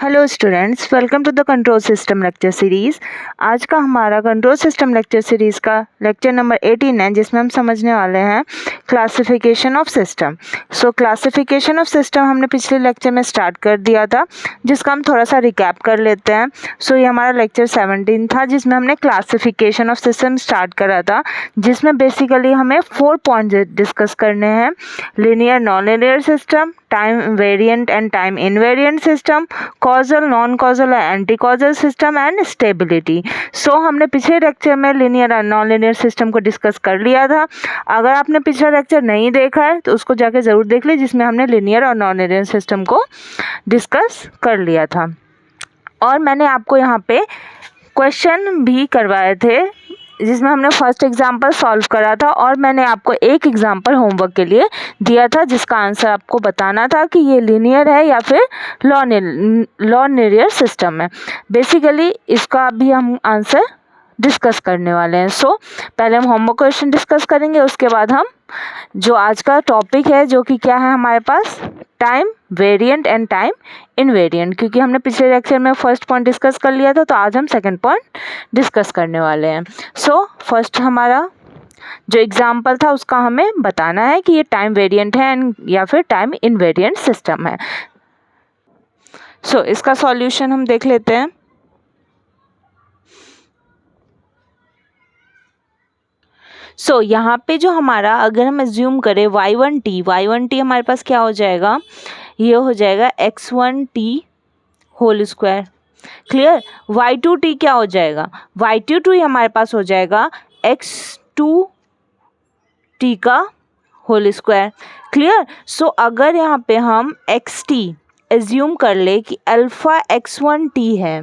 Hello students, welcome to the control system lecture series. आज का हमारा कंट्रोल सिस्टम लेक्चर सीरीज़ का lecture number 18 है, जिसमें हम समझने वाले हैं classification of system. So classification of system हमने पिछले लेक्चर में स्टार्ट कर दिया था, जिसका हम थोड़ा सा रिकैप कर लेते हैं। सो ये हमारा लेक्चर 17 था, जिसमें हमने क्लासिफिकेशन ऑफ सिस्टम स्टार्ट करा था, जिसमें बेसिकली हमें 4 पॉइंट डिस्कस करने हैं: linear, non linear system, time variant and time invariant system, causal, non causal और anti causal system and stability. So हमने पिछले लेक्चर में लीनियर और नॉन लीनियर सिस्टम को डिस्कस कर लिया था। अगर आपने पिछला लेक्चर नहीं देखा है तो उसको जाके ज़रूर देख लीजिए, जिसमें हमने लीनियर और नॉन लीनियर सिस्टम को डिस्कस कर लिया था। और मैंने आपको यहाँ पे क्वेश्चन भी करवाए थे, जिसमें हमने फर्स्ट एग्जाम्पल सॉल्व करा था, और मैंने आपको एक एग्जाम्पल होमवर्क के लिए दिया था, जिसका आंसर आपको बताना था कि ये लीनियर है या फिर नॉन लीनियर सिस्टम है। बेसिकली इसका भी हम आंसर डिस्कस करने वाले हैं। सो पहले हम होमवर्क क्वेश्चन डिस्कस करेंगे, उसके बाद हम जो आज का टॉपिक है, जो कि क्या है हमारे पास, time variant and time invariant. क्योंकि हमने पिछले लेक्चर में फर्स्ट पॉइंट डिस्कस कर लिया था, तो आज हम सेकंड पॉइंट डिस्कस करने वाले हैं। सो फर्स्ट हमारा जो एग्जाम्पल था उसका हमें बताना है कि ये टाइम वेरिएंट है या फिर टाइम इनवेरिएंट सिस्टम है। सो इसका सॉल्यूशन हम देख लेते हैं। सो यहाँ पे जो हमारा, अगर हम एज्यूम करें y1t हमारे पास क्या हो जाएगा, ये हो जाएगा x1t whole square. Clear. y2t क्या हो जाएगा, y2t हमारे पास हो जाएगा x2t का होल स्क्वायर। क्लियर। सो अगर यहाँ पे हम xt एज्यूम कर ले कि अल्फा x1t है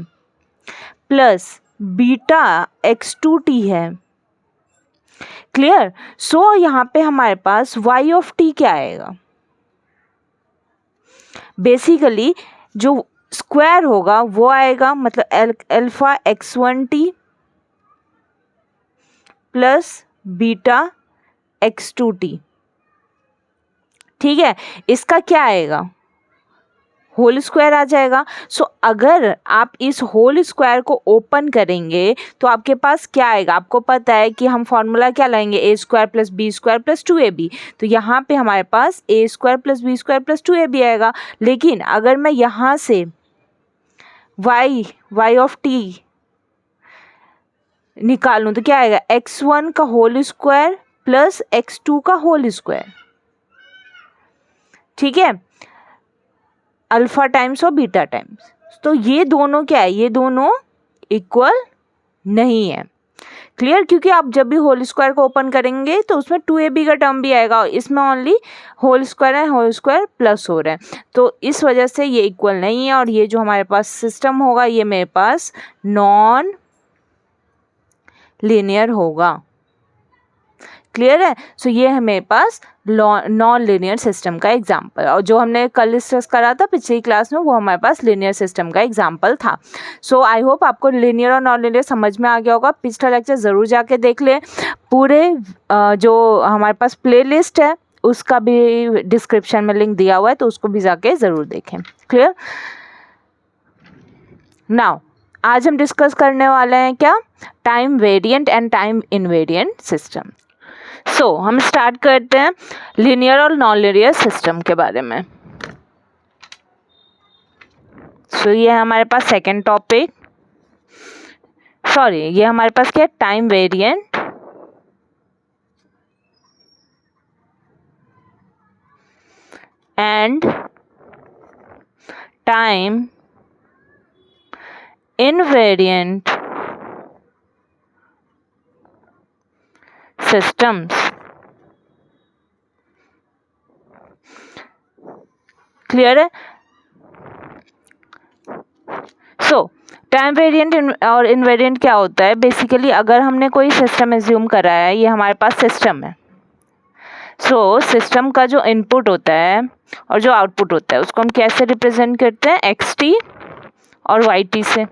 प्लस बीटा x2t है। क्लियर। सो यहाँ पे हमारे पास y ऑफ t क्या आएगा, बेसिकली जो स्क्वायर होगा वो आएगा, मतलब alpha x1t plus beta x2t। ठीक है, इसका क्या आएगा, होल स्क्वायर आ जाएगा। सो अगर आप इस होल स्क्वायर को ओपन करेंगे तो आपके पास क्या आएगा, आपको पता है कि हम फॉर्मूला क्या लाएंगे, A square plus B square plus 2ab। तो यहाँ पे हमारे पास A square plus B square plus 2ab आएगा। लेकिन अगर मैं यहाँ से y ऑफ t निकालूँ तो क्या आएगा, x1 का होल स्क्वायर प्लस x2 का होल स्क्वायर। ठीक है, अल्फा टाइम्स और बीटा टाइम्स। तो ये दोनों क्या है, ये दोनों इक्वल नहीं है। क्लियर। क्योंकि आप जब भी होल स्क्वायर को ओपन करेंगे तो उसमें 2ab का टर्म भी आएगा, और इसमें ओनली होल स्क्वायर है, होल स्क्वायर प्लस हो रहा है, तो इस वजह से ये इक्वल नहीं है। और ये जो हमारे पास सिस्टम होगा, ये मेरे पास नॉन लीनियर होगा। क्लियर है। सो ये है मेरे पास नॉन लीनियर सिस्टम का एग्जाम्पल, और जो हमने कल डिस्कस करा था पिछली क्लास में, वो हमारे पास लीनियर सिस्टम का एग्जाम्पल था। सो आई होप आपको लीनियर और नॉन लीनियर समझ में आ गया होगा। पिछला लेक्चर ज़रूर जाके देख लें। पूरे जो हमारे पास प्लेलिस्ट है उसका भी डिस्क्रिप्शन में लिंक दिया हुआ है, तो उसको भी जाके ज़रूर देखें। क्लियर। नाउ आज हम डिस्कस करने वाले हैं क्या, time variant and time invariant system. So हम स्टार्ट करते हैं लीनियर और नॉन लीनियर सिस्टम के बारे में। सो ये है हमारे पास सेकंड टॉपिक, सॉरी ये हमारे पास क्या है, time variant and time invariant systems. Clear है। सो टाइम वेरिएंट और इनवेरिएंट क्या होता है, बेसिकली अगर हमने कोई सिस्टम एज्यूम करा है, ये हमारे पास सिस्टम है। सो सिस्टम का जो इनपुट होता है और जो आउटपुट होता है, उसको हम कैसे रिप्रेजेंट करते हैं, xt और yt से।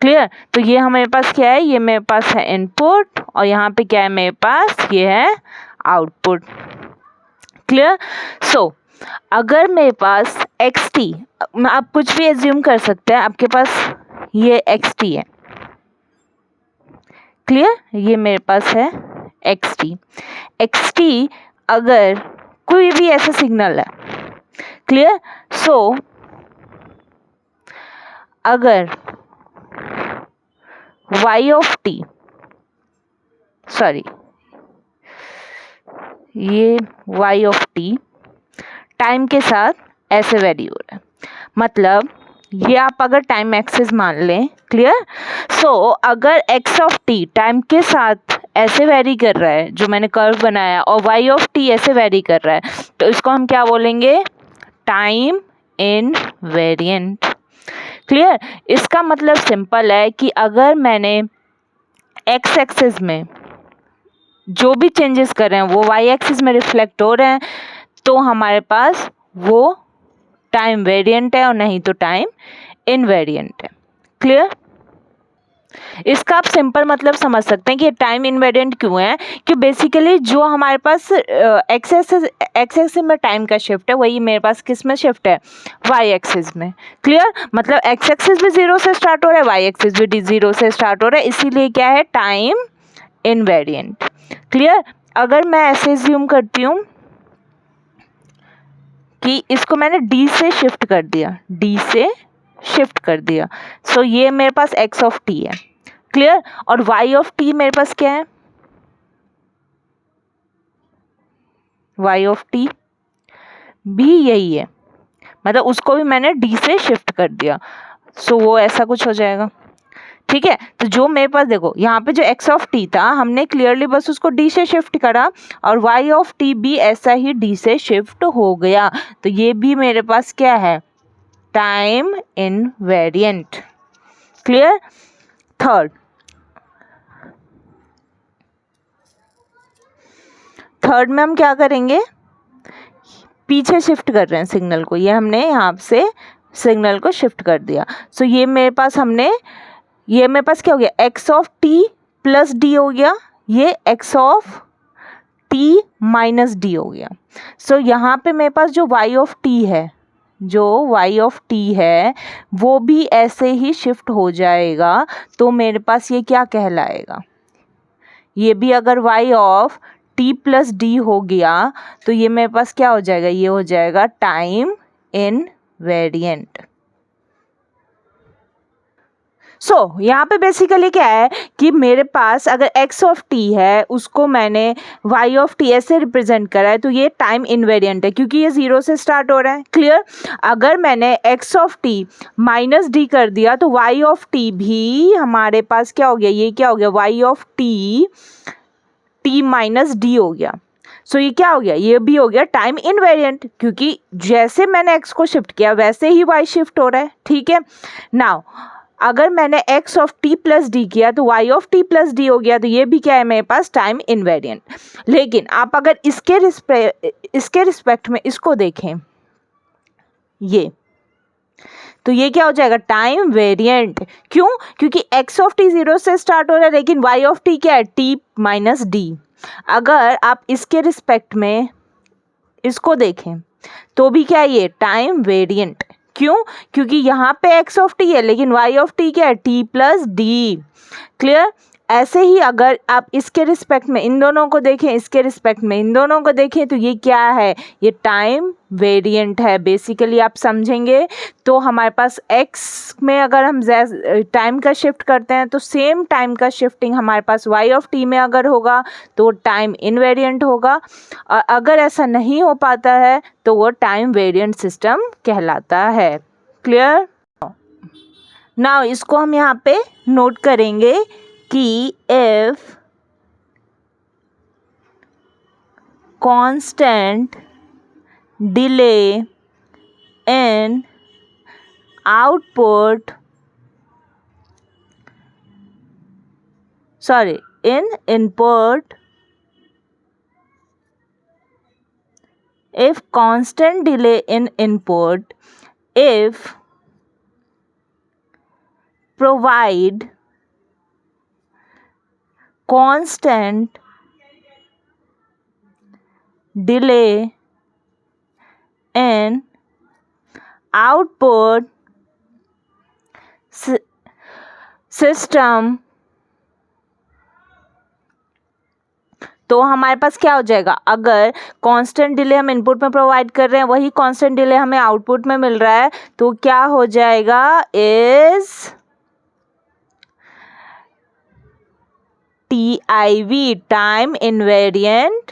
क्लियर। तो ये हमारे पास क्या है, ये मेरे पास है इनपुट, और यहाँ पे क्या है मेरे पास, ये है आउटपुट। क्लियर। सो अगर मेरे पास एक्स टी, आप कुछ भी एज्यूम कर सकते हैं, आपके पास ये एक्स टी है, क्लियर, ये मेरे पास है एक्स टी। एक्स टी अगर कोई भी ऐसा सिग्नल है, क्लियर, सो अगर y ऑफ टी, सॉरी ये y ऑफ टी टाइम के साथ ऐसे वेरी हो रहा है, मतलब ये आप अगर टाइम एक्सिस मान लें, क्लियर, सो अगर x ऑफ टी टाइम के साथ ऐसे वेरी कर रहा है, जो मैंने कर्व बनाया, और y ऑफ टी ऐसे वेरी कर रहा है, तो इसको हम क्या बोलेंगे, टाइम इनवेरिएंट, क्लियर। इसका मतलब सिंपल है कि अगर मैंने x एक्सिस में जो भी चेंजेस कर रहे हैं वो y एक्सिस में रिफ्लेक्ट हो रहे हैं, तो हमारे पास वो टाइम वेरिएंट है और नहीं तो टाइम इनवेरिएंट है, क्लियर। इसका आप सिंपल मतलब समझ सकते हैं कि टाइम इनवेरिएंट क्यों है, कि बेसिकली जो हमारे पास एक्स एक्सिस में टाइम का शिफ्ट है वही मेरे पास किस में शिफ्ट है, वाई एक्सिस में, क्लियर। मतलब एक्स एक्सिस भी 0 से स्टार्ट हो रहा है, वाई एक्सिस भी 0 से स्टार्ट हो रहा है, इसीलिए क्या है, टाइम इनवेरिएंट, क्लियर। अगर मैं ऐसे ज्यूम करती हूँ कि इसको मैंने डी से शिफ्ट कर दिया, डी से शिफ्ट कर दिया, सो ये मेरे पास एक्स ऑफ टी है, क्लियर, और y ऑफ टी मेरे पास क्या है, y ऑफ टी भी यही है, मतलब उसको भी मैंने d से शिफ्ट कर दिया, सो वो ऐसा कुछ हो जाएगा, ठीक है। तो जो मेरे पास देखो यहाँ पे जो x ऑफ टी था, हमने क्लियरली बस उसको d से शिफ्ट करा, और y ऑफ टी भी ऐसा ही d से शिफ्ट हो गया, तो ये भी मेरे पास क्या है, टाइम इनवेरिएंट, क्लियर। थर्ड में हम क्या करेंगे, पीछे शिफ्ट कर रहे हैं सिग्नल को, ये हमने यहाँ से सिग्नल को शिफ्ट कर दिया, सो ये मेरे पास ये मेरे पास क्या हो गया, x of T plus D हो गया, ये x of T minus D हो गया, सो यहाँ पे मेरे पास जो वाई ऑफ टी है, वो भी ऐसे ही शिफ्ट हो जाएगा, तो मेरे पास ये क्या कहलाएगा, ये भी अगर y of t plus D हो गया, तो ये मेरे पास क्या हो जाएगा, ये हो जाएगा टाइम इनवेरिएंट। सो यहाँ पे बेसिकली क्या है कि मेरे पास अगर x ऑफ t है, उसको मैंने y ऑफ t ऐसे रिप्रेजेंट करा है, तो ये टाइम इनवेरिएंट है, क्योंकि ये 0 से स्टार्ट हो रहा है, क्लियर। अगर मैंने x of t minus D कर दिया, तो y ऑफ t भी हमारे पास क्या हो गया, ये क्या हो गया, y of t minus D हो गया, सो ये क्या हो गया, ये भी हो गया टाइम इनवेरिएंट, क्योंकि जैसे मैंने x को शिफ्ट किया वैसे ही y शिफ्ट हो रहा है, ठीक है। नाउ अगर मैंने x of t plus D किया तो y of t plus D हो गया, तो ये भी क्या है मेरे पास, टाइम इनवेरिएंट। लेकिन आप अगर इसके रिस्पेक्ट में इसको देखें, ये तो ये क्या हो जाएगा, टाइम वेरिएंट, क्यों, क्योंकि x ऑफ t 0 से स्टार्ट हो रहा है, लेकिन y ऑफ t क्या है, t माइनस डी। अगर आप इसके रिस्पेक्ट में इसको देखें तो भी क्या है, ये टाइम वेरिएंट, क्यों, क्योंकि यहाँ पे x ऑफ टी है, लेकिन y ऑफ टी क्या है, t प्लस डी, क्लियर। ऐसे ही अगर आप इसके रिस्पेक्ट में इन दोनों को देखें, इसके रिस्पेक्ट में इन दोनों को देखें, तो ये क्या है, ये टाइम वेरिएंट है, बेसिकली आप समझेंगे तो हमारे पास x में अगर हम टाइम का शिफ्ट करते हैं, तो सेम टाइम का शिफ्टिंग हमारे पास y ऑफ t में अगर होगा तो टाइम इनवेरिएंट होगा, और अगर ऐसा नहीं हो पाता है तो वो टाइम वेरिएंट सिस्टम कहलाता है, क्लियर। नाउ इसको हम यहाँ पे नोट करेंगे कि if constant delay in output, sorry, in input, if constant delay in input, if provide constant delay in output system, तो हमारे पास क्या हो जाएगा, अगर कांस्टेंट डिले हम इनपुट में प्रोवाइड कर रहे हैं, वही कांस्टेंट डिले हमें आउटपुट में मिल रहा है, तो क्या हो जाएगा, is TIV, time invariant.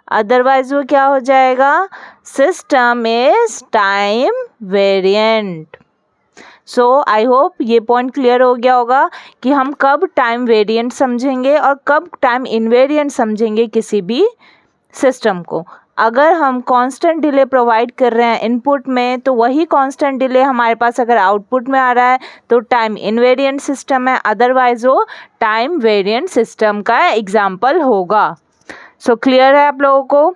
Otherwise वो क्या हो जाएगा, system is time variant. So I hope ये पॉइंट क्लियर हो गया होगा कि हम कब टाइम वेरिएंट समझेंगे और कब टाइम इनवेरिएंट समझेंगे किसी भी सिस्टम को। अगर हम कांस्टेंट डिले प्रोवाइड कर रहे हैं इनपुट में, तो वही कांस्टेंट डिले हमारे पास अगर आउटपुट में आ रहा है तो टाइम इनवेरिएंट सिस्टम है, अदरवाइज वो टाइम वेरिएंट सिस्टम का एग्जाम्पल होगा। सो क्लियर है आप लोगों को।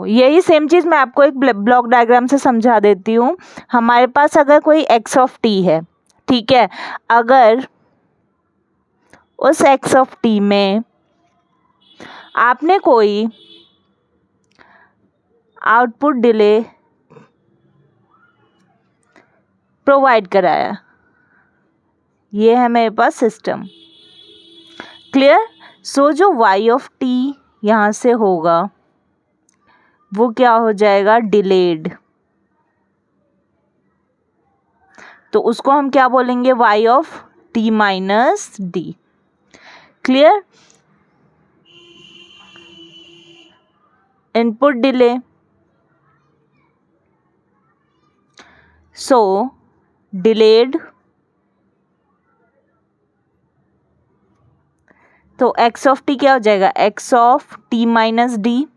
यही सेम चीज़ मैं आपको एक ब्लॉक डायग्राम से समझा देती हूँ। हमारे पास अगर कोई x ऑफ t है, ठीक है, अगर उस x ऑफ t में आपने कोई आउटपुट डिले प्रोवाइड कराया, ये है मेरे पास सिस्टम, क्लियर। जो y ऑफ t यहाँ से होगा वो क्या हो जाएगा, डिलेड, तो उसको हम क्या बोलेंगे, y of t minus D, clear. Input delay, delayed, तो x ऑफ t क्या हो जाएगा, x of t minus D,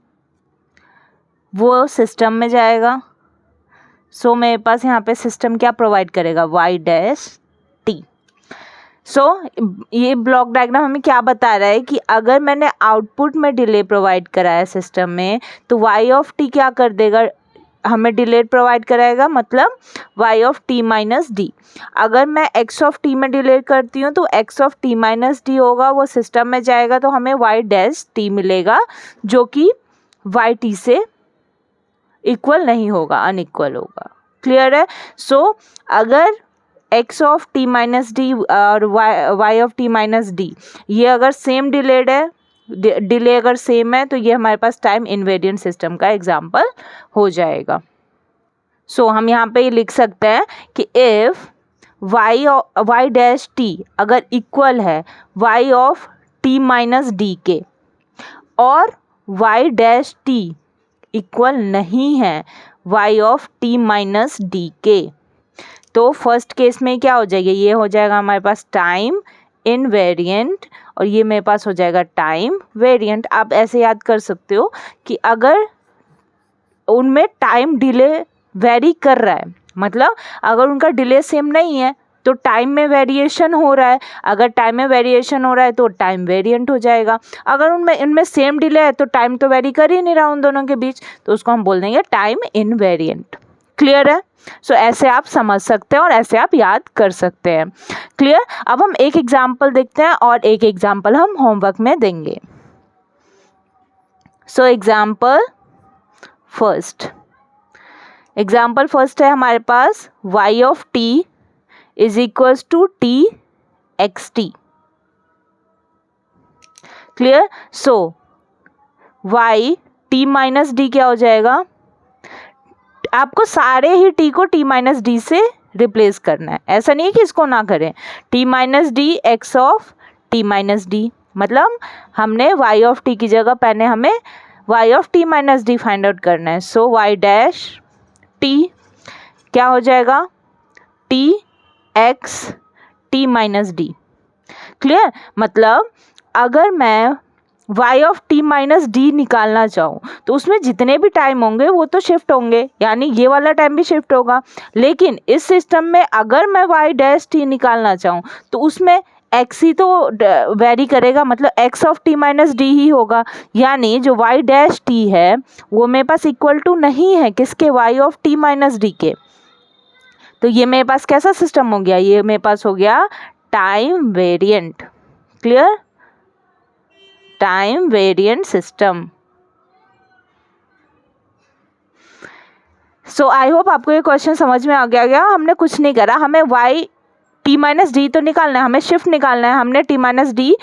वो सिस्टम में जाएगा। मेरे पास यहाँ पे सिस्टम क्या प्रोवाइड करेगा, y डैश t। ये ब्लॉक डायग्राम हमें क्या बता रहा है कि अगर मैंने आउटपुट में डिले प्रोवाइड कराया सिस्टम में, तो y ऑफ t क्या कर देगा, हमें डिले प्रोवाइड कराएगा, मतलब y of t minus D. अगर मैं x ऑफ t में डिले करती हूँ तो x of t minus D होगा, वो सिस्टम में जाएगा, तो हमें y डैश t मिलेगा, जो कि y t से इक्वल नहीं होगा, अनइक्वल होगा, क्लियर है। अगर x of t minus D और y of t minus D ये अगर सेम डिलेड है, डिले अगर सेम है, तो ये हमारे पास टाइम इनवेरिएंट सिस्टम का एग्जांपल हो जाएगा। हम यहाँ पे ये लिख सकते हैं कि इफ y डैश t अगर इक्वल है y of t minus D के, और y डैश t इक्वल नहीं है y of t minus D के, तो फर्स्ट केस में क्या हो जाएगा, ये हो जाएगा हमारे पास टाइम इनवेरिएंट और ये मेरे पास हो जाएगा टाइम वेरिएंट। आप ऐसे याद कर सकते हो कि अगर उनमें टाइम डिले वेरी कर रहा है, मतलब अगर उनका डिले सेम नहीं है तो टाइम में वेरिएशन हो रहा है, अगर टाइम में वेरिएशन हो रहा है तो टाइम वेरिएंट हो जाएगा। अगर इनमें सेम डिले है तो टाइम तो वेरी कर ही नहीं रहा उन दोनों के बीच, तो उसको हम बोल देंगे टाइम इनवेरिएंट, क्लियर है। ऐसे आप समझ सकते हैं और ऐसे आप याद कर सकते हैं, क्लियर। अब हम एक एग्जाम्पल देखते हैं और एक एग्जाम्पल हम होमवर्क में देंगे। एग्जाम्पल फर्स्ट है हमारे पास y of t is equals to t x t, clear. y t minus d क्या हो जाएगा, आपको सारे ही t को t माइनस डी से रिप्लेस करना है, ऐसा नहीं है कि इसको ना करें। t minus D x of t minus D, मतलब हमने y ऑफ t की जगह पहले हमें y of t minus D find out करना है। y डैश t क्या हो जाएगा, t x t minus D, clear. मतलब अगर मैं y of t minus D निकालना चाहूँ तो उसमें जितने भी टाइम होंगे वो तो शिफ्ट होंगे, यानी ये वाला टाइम भी शिफ्ट होगा। लेकिन इस सिस्टम में अगर मैं y डैश t निकालना चाहूँ तो उसमें x ही तो वेरी करेगा, मतलब x of t minus D ही होगा, यानी जो y डैश t है वो मेरे पास इक्वल टू नहीं है किसके, y of t minus D के। तो ये मेरे पास कैसा सिस्टम हो गया, ये मेरे पास हो गया time variant, clear. Time variant system. So I hope आपको ये क्वेश्चन समझ में आ गया। हमने कुछ नहीं करा, हमें y t माइनस डी तो निकालना है, हमें शिफ्ट निकालना है। हमने t माइनस डी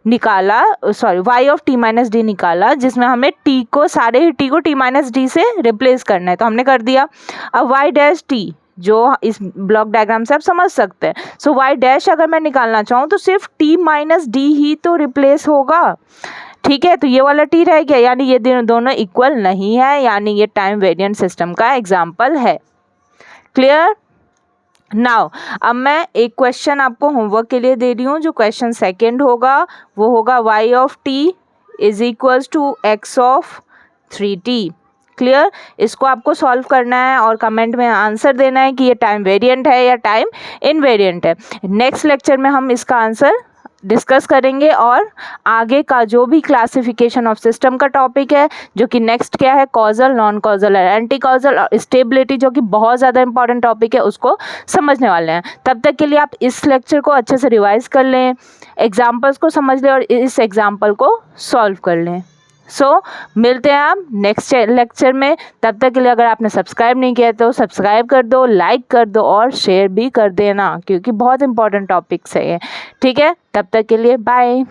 निकाला, sorry y of t minus D निकाला, जिसमें हमें t को, सारे ही t को t माइनस डी से रिप्लेस करना है, तो हमने कर दिया। अब y डैश t जो इस ब्लॉक डायग्राम से आप समझ सकते हैं। सो y डैश अगर मैं निकालना चाहूँ तो सिर्फ t माइनस डी ही तो रिप्लेस होगा, ठीक है। तो ये वाला t रह गया, यानी ये दोनों इक्वल नहीं है, यानी ये टाइम वेरिएंट सिस्टम का एग्जाम्पल है। क्लियर? नाउ अब मैं एक क्वेश्चन आपको होमवर्क के लिए दे रही हूँ। जो क्वेश्चन सेकंड होगा वो होगा y of t is equals to x of 3t। Clear? इसको आपको सॉल्व करना है और कमेंट में आंसर देना है कि ये टाइम वेरिएंट है या टाइम इनवेरिएंट है। नेक्स्ट लेक्चर में हम इसका आंसर डिस्कस करेंगे और आगे का जो भी क्लासिफिकेशन ऑफ सिस्टम का टॉपिक है, जो कि नेक्स्ट क्या है, कॉजल, नॉन कॉजल और एंटी कॉजल और स्टेबिलिटी, जो कि बहुत ज़्यादा इंपॉर्टेंट टॉपिक है, उसको समझने वाले हैं। तब तक के लिए आप इस लेक्चर को अच्छे से रिवाइज कर लें, एग्जाम्पल्स को समझ लें और इस एग्जाम्पल को सॉल्व कर लें। सो मिलते हैं आप नेक्स्ट लेक्चर में। तब तक के लिए अगर आपने सब्सक्राइब नहीं किया तो सब्सक्राइब कर दो, लाइक कर दो और शेयर भी कर देना, क्योंकि बहुत इंपॉर्टेंट टॉपिक्स है ये, ठीक है। तब तक के लिए बाय।